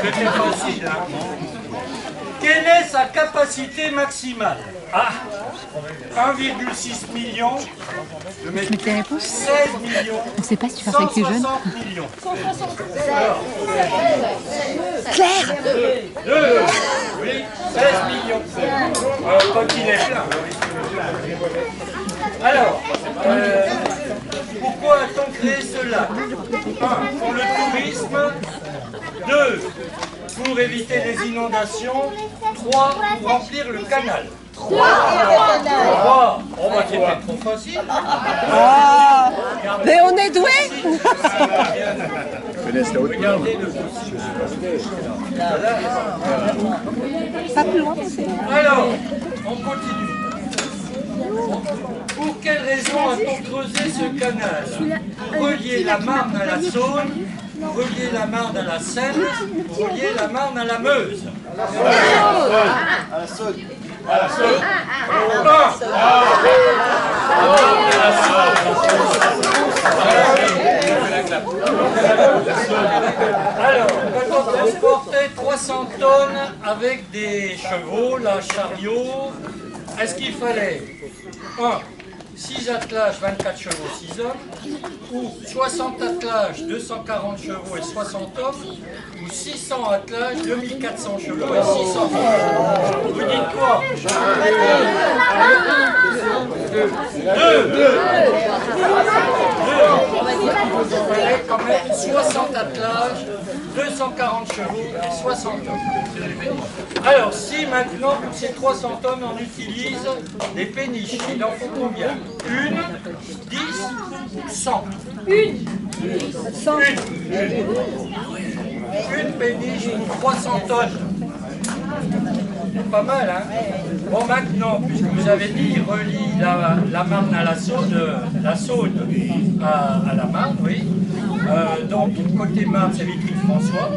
C'était facile, hein. Quelle est sa capacité maximale? Ah, 1,6 million de mètres cubes, 16 millions, On sait pas si tu fais ça avec les jeunes. 160 millions. Claire 2, oui, 16 millions. Quand il est plein. Alors, pourquoi a-t-on créé ce lac? 1. Pour le tourisme. 2. Pour éviter les inondations. 3. Pour remplir le canal. 3. Oh bah c'était trop facile. Ah, mais on est doués. Regardez le possible. Pas plus loin. Alors, on continue. Pour quelle raison a-t-on creusé ce canal? Pour relier la Marne à la Saône, pour relier la Marne à la Seine, pour relier la Marne à la Meuse. À la Saône. À la Saône. Alors, quand on transportait 300 tonnes avec des chevaux, la chariot, est-ce qu'il fallait 1. 6 attelages, 24 chevaux, 6 hommes, ou 60 attelages, 240 chevaux et 60 hommes, ou 600 attelages, 2400 chevaux et 600 hommes. Vous dites quoi? 2. Il fallait quand même 60 attelages, 240 chevaux et 60 hommes. Alors, si maintenant, pour ces 300 hommes, on utilise des péniches, il en faut combien? 1, 10, 100. Une péniche pour 300 tonnes. Pas mal, hein? Bon, maintenant, puisque vous avez dit, il relie la Marne à la Saône à la Marne, oui. Donc, côté Marne, c'est Vitry-François.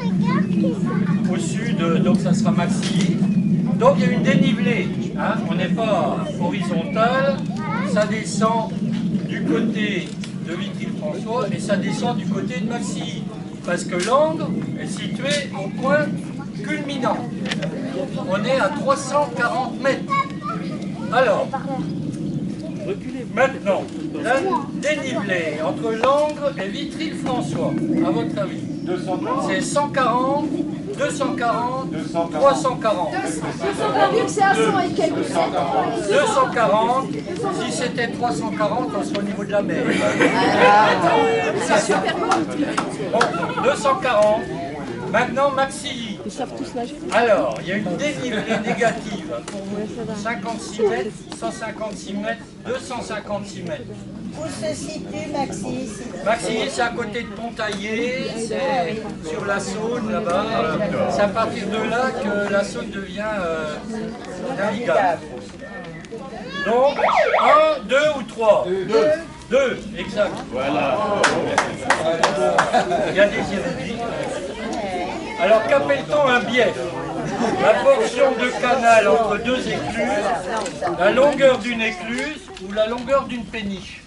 Au sud, donc, ça sera Maxilly. Donc, il y a une dénivelée. Hein? On n'est pas horizontal. Ça descend du côté de Vitry-François et ça descend du côté de Maxilly. Parce que l'angle est situé au point culminant. On est à 340 mètres. Alors, maintenant, la dénivelée entre Langres et Vitry-le-François, à votre avis, c'est 140, 240, 340. 240, c'est à 100 et quelques. 240, si c'était 340, on serait au niveau de la mer. C'est super bon. Bon, 240. Maintenant, Maxilly. Ils savent tous nager. Alors, il y a une dénivelée négative pour vous. 56 mètres, 156 mètres, 256 mètres. Où se situe Maxilly? Maxilly, c'est à côté de Pontaillé, c'est sur la Saône, là-bas. C'est à partir de là que la Saône devient navigable. Donc, 1, 2 ou 3? 2, exact. Voilà. Il y a des érudits. Alors, qu'appelle-t-on un bief? La portion de canal entre deux écluses, la longueur d'une écluse ou la longueur d'une péniche?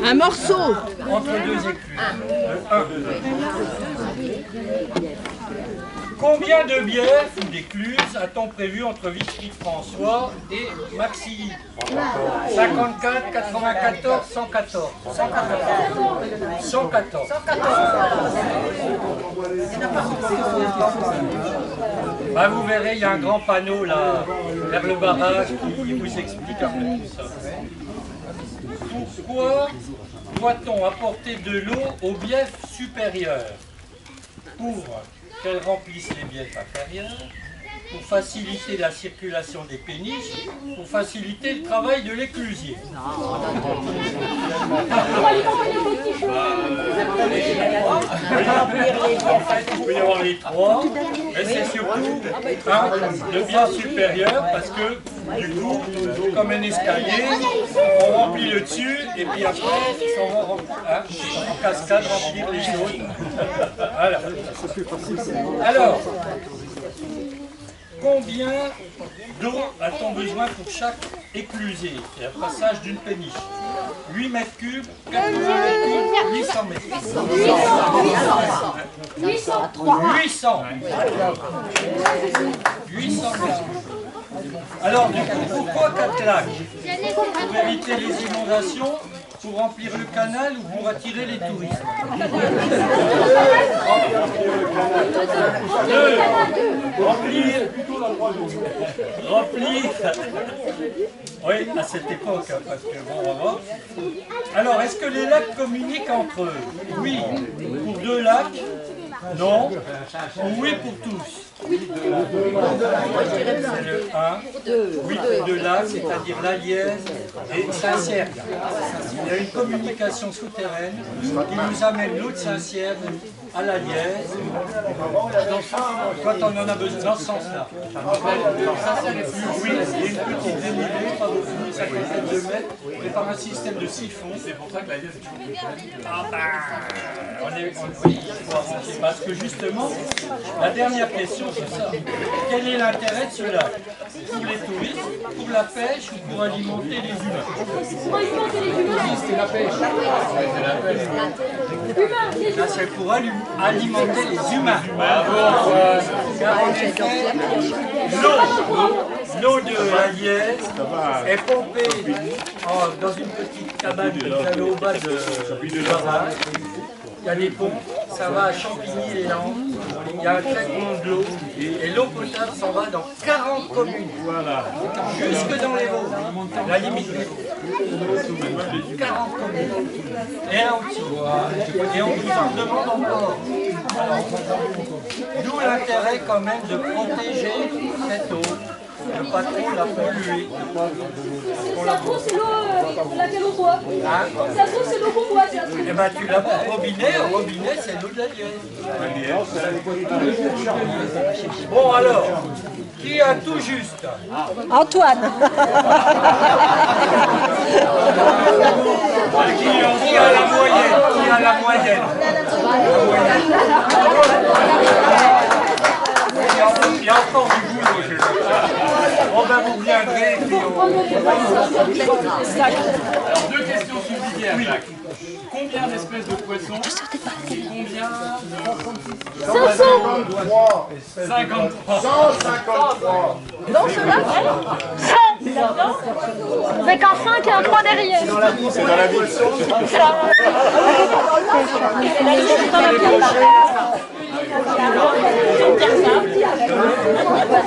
Un morceau. Entre deux écluses. 1. Combien de biefs ou d'écluses a-t-on prévu entre Vitry-François et Maxilly? 54, 94, 114. 114. Bah, vous verrez, il y a un grand panneau là, vers le barrage, qui vous explique un peu tout ça. Pourquoi doit-on apporter de l'eau aux biefs supérieurs? Pour qu'elles remplissent les biefs inférieurs, pour faciliter la circulation des péniches, pour faciliter le travail de l'éclusier. En fait, il peut y avoir les trois, mais c'est surtout le bief supérieur, parce que du coup, comme un escalier, on remplit le dessus, et puis après, on va en cascade remplir les autres. Alors, combien d'eau a-t-on besoin pour chaque éclusée? C'est le passage d'une péniche. 8 mètres cubes, 80 mètres cubes, 800 mètres cubes. 800. 800 mètres cubes. Alors, du coup, pourquoi 4 lacs? Pour éviter les inondations, pour remplir le canal ou pour attirer les touristes? 2. Remplir. Oui, à cette époque, hein, parce que bon, on va voir. Alors, est-ce que les lacs communiquent entre eux? Oui, pour 2 lacs. Non. Oui, pour tous. C'est le 1. Oui, pour 2 lacs, c'est-à-dire la Lièze et Saint-Ciergue. Il y a une communication souterraine qui nous amène l'eau de Saint-Ciergue à la Lièze, quand on en a besoin, dans ce sens-là. Oui, il y a une petite dénivelée, pas beaucoup, 52 mètres, et par un système de siphon. C'est pour ça que la Lièze est toujours ah bah, oui, il faut arranger. Parce que justement, la dernière question, c'est ça. Quel est l'intérêt de ce lac? Pour les touristes, pour la pêche ou pour alimenter les humains? Pour alimenter les humains. C'est la pêche. Là, c'est pour alimenter les humains. Car en effet, l'eau de la Lièze est pompée dans une petite cabane que vous avez au bas du barrage. Il y a des pompes, ça va à Champigny-les-Landes, il y a un traitement de l'eau, et l'eau potable s'en va dans 40 communes, jusque dans les Vosges, la limite des Vosges. 40 communes, et en dessous, et on vous en demande encore. D'où l'intérêt quand même de protéger cette eau, de ne pas trop la polluer. Ça se trouve, c'est l'eau laquelle on boit. Ça se trouve, c'est l'eau qu'on boit. Eh bien, tu l'as pas au robinet, c'est l'eau de la Lièze. Bon, alors, qui a tout juste? Antoine. Qui a la moyenne? Qui a la moyenne? Il y a encore du boulot, je sais. Bon ben vous viendrez et puis on... Alors, 2 questions subsidiaires, Jacques. Combien d'espèces de poissons? Combien? 500. 53. 153. Dans ce lac, 100. Avec un 5 et un 3 derrière. C'est dans la vie.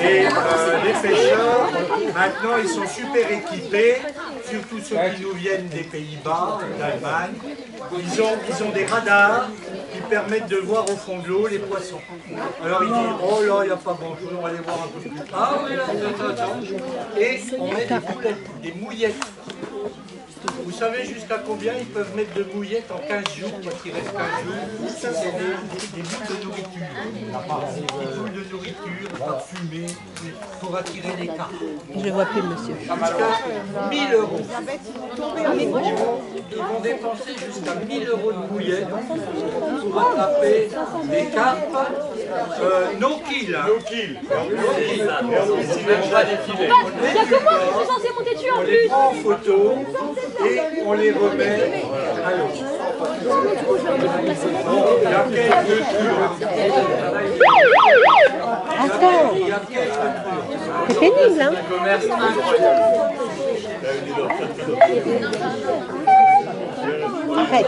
Et les pêcheurs, maintenant, ils sont super équipés, surtout ceux qui nous viennent des Pays-Bas, d'Allemagne. Ils ont des radars qui permettent de voir au fond de l'eau les poissons. Alors ils disent, oh là, il n'y a pas grand-chose, on va aller voir un peu plus. Ah oui, là, attends. Et on met des boulettes, des mouillettes. Vous savez jusqu'à combien ils peuvent mettre de mouillettes en 15 jours, quand il reste 15 jours? C'est des boules de nourriture. Des boules de nourriture, parfumées, pour attirer les carpes. Je ne le vois plus, monsieur. Jusqu'à 1000 euros. Ils vont dépenser jusqu'à 1000 euros de bouillettes pour attraper des carpes no-kill. No-kill. Il n'y a que moi qui suis censé monter dessus en On les plus. prend en photo et on les remet à l'eau. Il y a quelques trucs. Attends, Il y a quelques trucs. c'est pénible, hein? Commerce incroyable. Arrête.